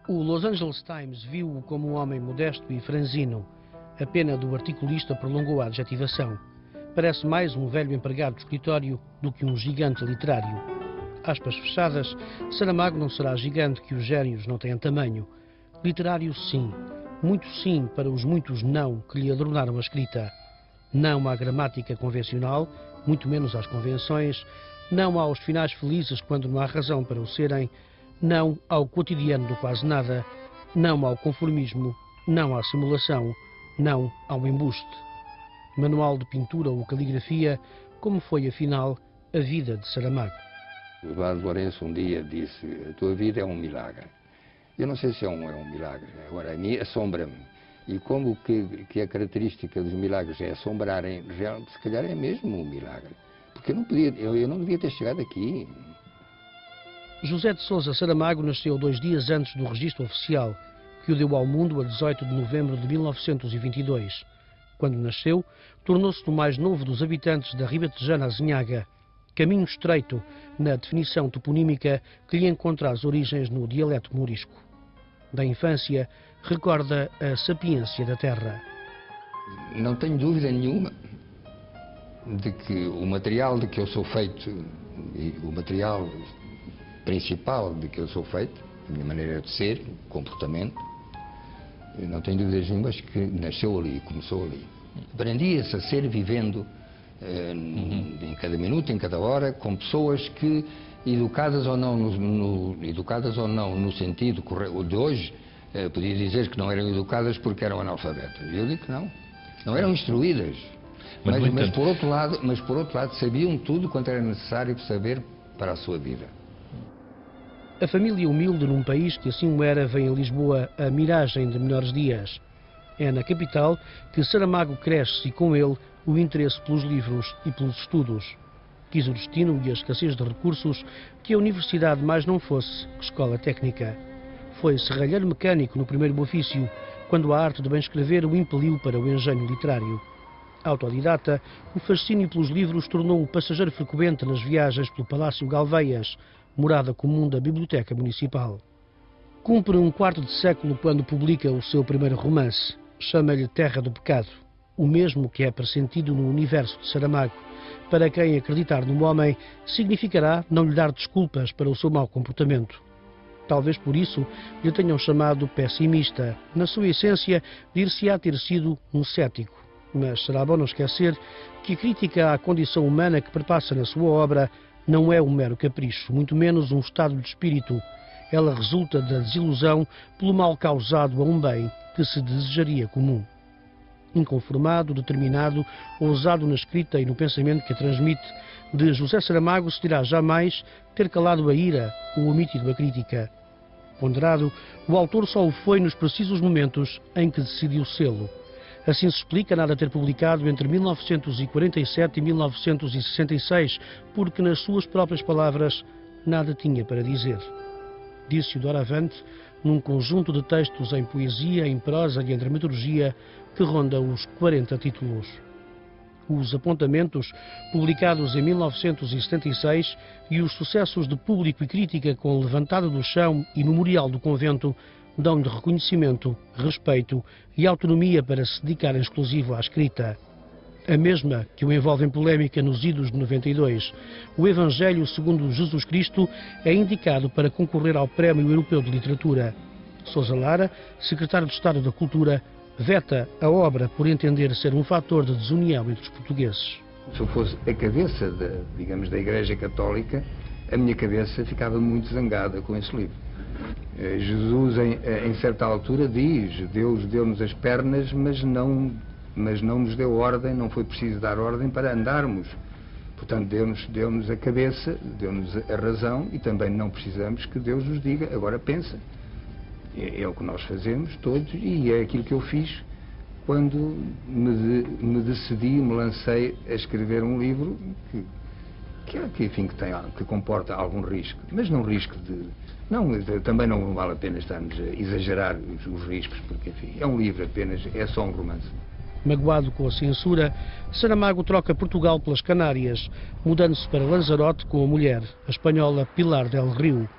O Los Angeles Times viu-o como um homem modesto e franzino. A pena do articulista prolongou a adjetivação. Parece mais um velho empregado de escritório do que um gigante literário. Aspas fechadas, Saramago não será gigante que os gênios não têm tamanho. Literário, sim. Muito sim para os muitos não que lhe adornaram a escrita. Não à gramática convencional, muito menos às convenções. Não aos finais felizes quando não há razão para o serem. Não ao cotidiano do quase nada. Não ao conformismo. Não à simulação. Não ao embuste. Manual de pintura ou caligrafia, como foi, afinal, a vida de Saramago. O Eduardo Lourenço um dia disse: a tua vida é um milagre. Eu não sei se é um milagre, agora a mim assombra-me. E como que a característica dos milagres é assombrarem, se calhar é mesmo um milagre. Porque eu não devia ter chegado aqui. José de Sousa Saramago nasceu 2 dias antes do registro oficial, que o deu ao mundo a 18 de novembro de 1922. Quando nasceu, tornou-se o mais novo dos habitantes da Ribatejana Azinhaga, caminho estreito na definição toponímica que lhe encontra as origens no dialeto mourisco. Da infância, recorda a sapiência da terra. Não tenho dúvida nenhuma de que o material de que eu sou feito, e o material principal de que eu sou feito, a minha maneira de ser, comportamento, não tenho dúvidas nenhumas que nasceu ali, começou ali. Aprendi-se a ser vivendo em cada minuto, em cada hora, com pessoas que, educadas ou não no sentido de hoje, podia dizer que não eram educadas porque eram analfabetas. Eu digo que não eram instruídas. Mas por outro lado sabiam tudo quanto era necessário saber para a sua vida. A família humilde num país que assim o era vem a Lisboa a miragem de melhores dias. É na capital que Saramago cresce e com ele o interesse pelos livros e pelos estudos. Quis o destino e a escassez de recursos que a universidade mais não fosse que escola técnica. Foi serralheiro mecânico no primeiro ofício, quando a arte de bem escrever o impeliu para o engenho literário. Autodidata, o fascínio pelos livros tornou-o passageiro frequente nas viagens pelo Palácio Galveias, morada comum da Biblioteca Municipal. Cumpre um quarto de século quando publica o seu primeiro romance. Chama-lhe Terra do Pecado, o mesmo que é pressentido no universo de Saramago, para quem acreditar no homem significará não lhe dar desculpas para o seu mau comportamento. Talvez por isso lhe tenham chamado pessimista. Na sua essência, dir-se-á ter sido um cético. Mas será bom não esquecer que a crítica à condição humana que perpassa na sua obra não é um mero capricho, muito menos um estado de espírito. Ela resulta da desilusão pelo mal causado a um bem que se desejaria comum. Inconformado, determinado, ousado na escrita e no pensamento que a transmite, de José Saramago se dirá jamais ter calado a ira ou omitido a crítica. Ponderado, o autor só o foi nos precisos momentos em que decidiu sê-lo. Assim se explica nada ter publicado entre 1947 e 1966, porque, nas suas próprias palavras, nada tinha para dizer. Disse-o doravante, num conjunto de textos em poesia, em prosa e em dramaturgia, que ronda os 40 títulos. Os apontamentos, publicados em 1976, e os sucessos de público e crítica com Levantada do Chão e Memorial do Convento, dão-lhe reconhecimento, respeito e autonomia para se dedicar em exclusivo à escrita. A mesma que o envolve em polémica nos idos de 92. O Evangelho segundo Jesus Cristo é indicado para concorrer ao Prémio Europeu de Literatura. Sousa Lara, secretário de Estado da Cultura, veta a obra por entender ser um fator de desunião entre os portugueses. Se eu fosse a cabeça da Igreja Católica, a minha cabeça ficava muito zangada com esse livro. Jesus, em certa altura, diz: Deus deu-nos as pernas, mas não nos deu ordem, não foi preciso dar ordem para andarmos. Portanto, deu-nos a cabeça, deu-nos a razão, e também não precisamos que Deus nos diga: agora pensa. É o que nós fazemos todos, e é aquilo que eu fiz quando me decidi, me lancei a escrever um livro que comporta algum risco, mas não risco de... também não vale a pena estarmos a exagerar os riscos, porque, enfim, é um livro apenas, é só um romance. Magoado com a censura, Saramago troca Portugal pelas Canárias, mudando-se para Lanzarote com a mulher, a espanhola Pilar del Rio.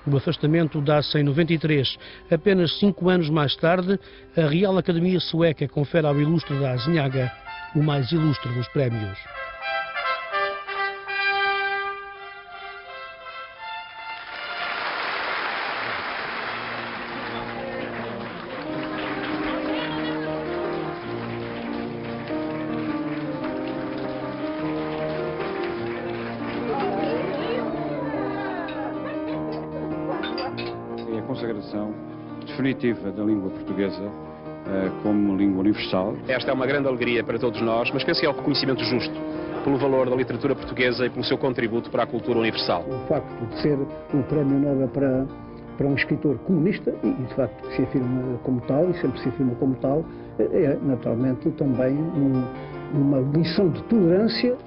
O afastamento dá-se em 93. Apenas 5 anos mais tarde, a Real Academia Sueca confere ao ilustre da Azinhaga o mais ilustre dos prémios. A consagração definitiva da língua portuguesa como língua universal. Esta é uma grande alegria para todos nós, mas penso que é o reconhecimento justo pelo valor da literatura portuguesa e pelo seu contributo para a cultura universal. O facto de ser um prémio Nobel para um escritor comunista, e de facto se afirma como tal, e sempre se afirma como tal, é naturalmente também uma lição de tolerância.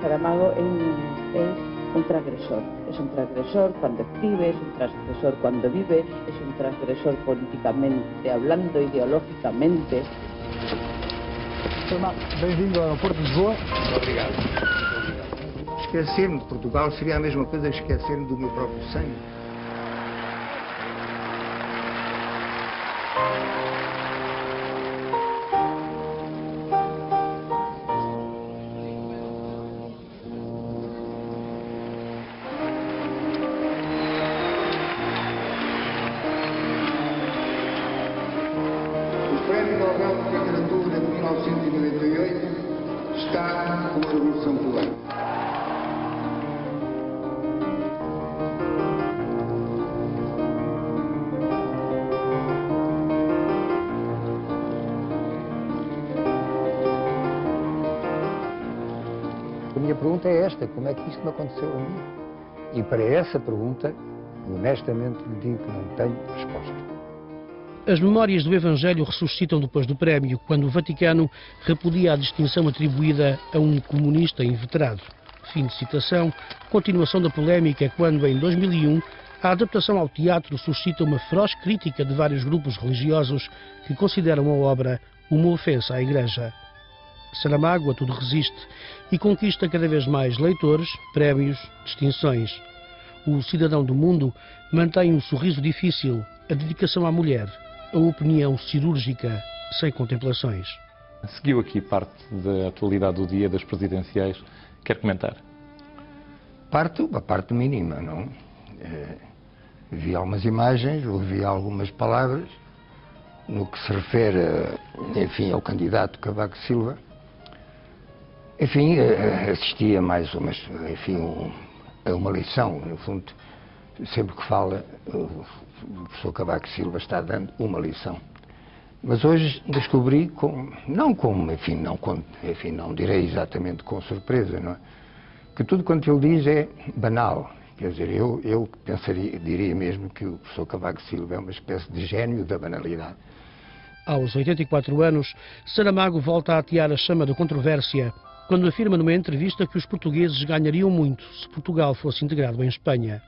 Saramago es un transgresor. Es un transgresor cuando escribe, es un transgresor cuando vive, es un transgresor políticamente hablando, ideológicamente. Bem-vindo ao aeroporto de Lisboa. Obrigado. Esquecer-me de Portugal seria a mesma coisa que esquecer-me do meu próprio sangue. O Prémio Nobel de Literatura de 1998 está com a Revolução Cubana. A minha pergunta é esta: como é que isto me aconteceu a mim? E para essa pergunta, honestamente lhe digo que não tenho resposta. As memórias do Evangelho ressuscitam depois do prémio, quando o Vaticano repudia a distinção atribuída a um comunista inveterado. Fim de citação. Continuação da polémica quando, em 2001, a adaptação ao teatro suscita uma feroz crítica de vários grupos religiosos que consideram a obra uma ofensa à Igreja. Saramago a tudo resiste e conquista cada vez mais leitores, prémios, distinções. O cidadão do mundo mantém um sorriso difícil, a dedicação à mulher, a opinião cirúrgica, sem contemplações. Seguiu aqui parte da atualidade do dia das presidenciais. Quer comentar? A parte mínima, não? Vi algumas imagens, ouvi algumas palavras. No que se refere, enfim, ao candidato Cavaco Silva, enfim, assistia mais uma, enfim, a uma lição, no fundo. Sempre que fala, o professor Cavaco Silva está dando uma lição. Mas hoje descobri, não direi exatamente com surpresa, não é? Que tudo quanto ele diz é banal. Quer dizer, eu diria mesmo que o professor Cavaco Silva é uma espécie de gênio da banalidade. Aos 84 anos, Saramago volta a atear a chama da controvérsia, quando afirma numa entrevista que os portugueses ganhariam muito se Portugal fosse integrado em Espanha.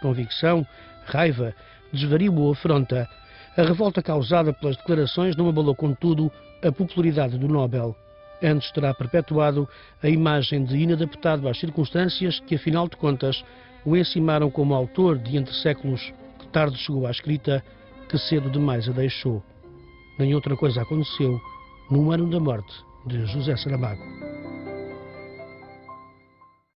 Convicção, raiva, desvario ou afronta. A revolta causada pelas declarações não abalou, contudo, a popularidade do Nobel. Antes terá perpetuado a imagem de inadaptado às circunstâncias que, afinal de contas, o encimaram como autor de entre séculos que tarde chegou à escrita, que cedo demais a deixou. Nem outra coisa aconteceu no ano da morte de José Saramago.